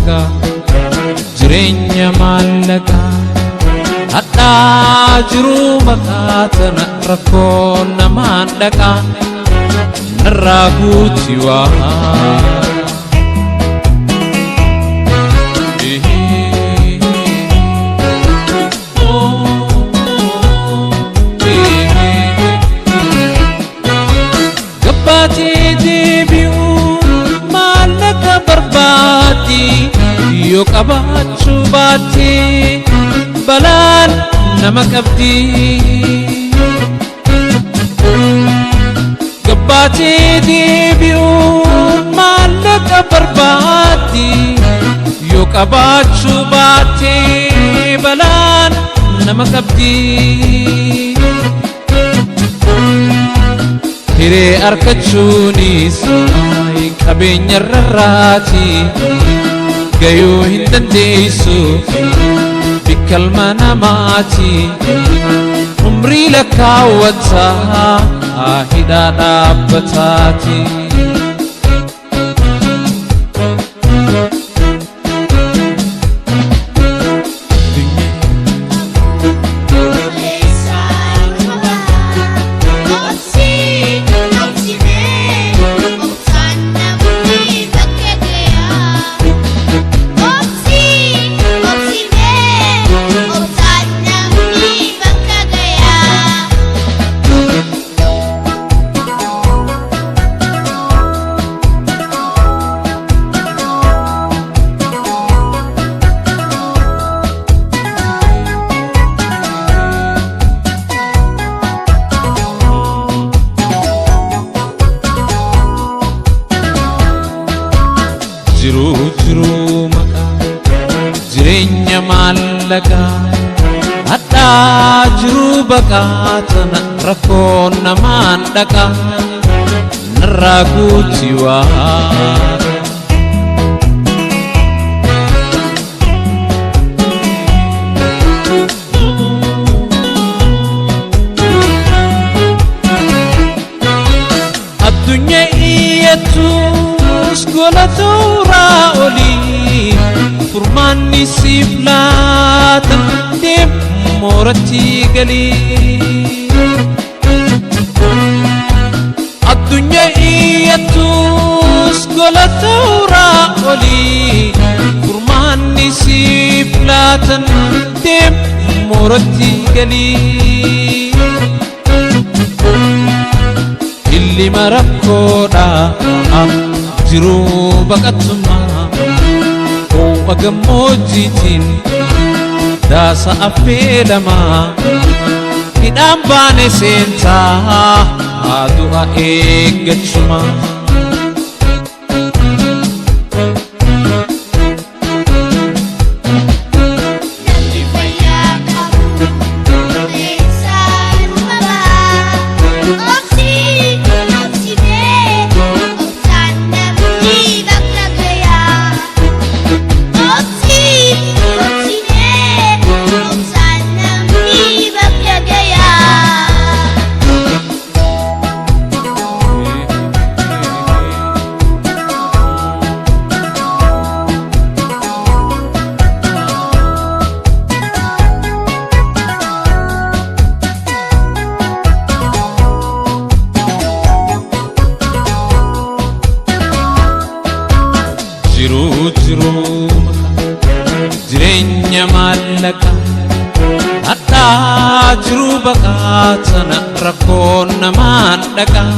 maqaa jireenya maallaqaa hadhaa jiruu maqaa tana rakkoo namaan dhaqaa narraa guuti waa yo qabachu baati balaan nama qabdi gabbaati deebi'u maallaqa barbaadi yo qabachu baati balaan nama qabdi hiree argachuunis qabeenya rarraati gayo hindandeessu bikalma namaati umrii lakkaawwataa hidhaa dhaabbataati jiru maqaa jireenya maallaqaa hadhaa jiruu baqaa tana rakkoo namaan dhaqaa narraa guuti waa addunyaa iyyatus golatuura oli furmaanni siif laatan deem mooratti galii addunyaa iyyatus golatuura oli furmaanni siif laatan deem mooratti galii illima rakkoodha jiruu baqattummaa ho'a gammoojjiitiin daasa affeelamaa hidhaan baane seentaa du'a eeggachumaa jireenya maallaqaa hadhaa jiruu baqaa tana rakkoo namaan dhaqaa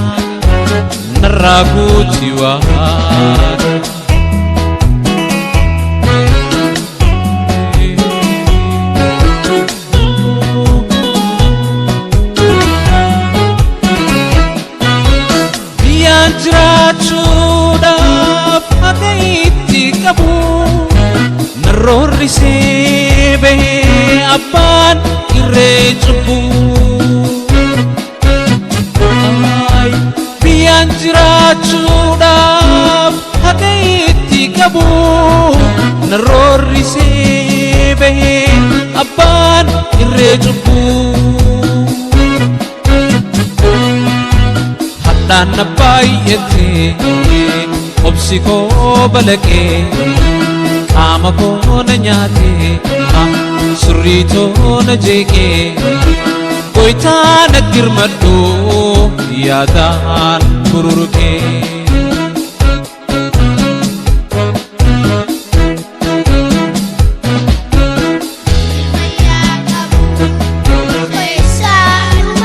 narraa guuti waa biyyaan jiraachuudhaaf haga itti qabu narroorri seebee abbaan irree cubbu biyyaan jiraachuudhaaf haga itti qabu narroorri seebee abbaan irree cubbu hadhaan na baay'ate obsi koo balaqee qaama koona nyaate surrii toona jeeqee goytaan atti hirmadhu yaadaan bururukee. Questo è un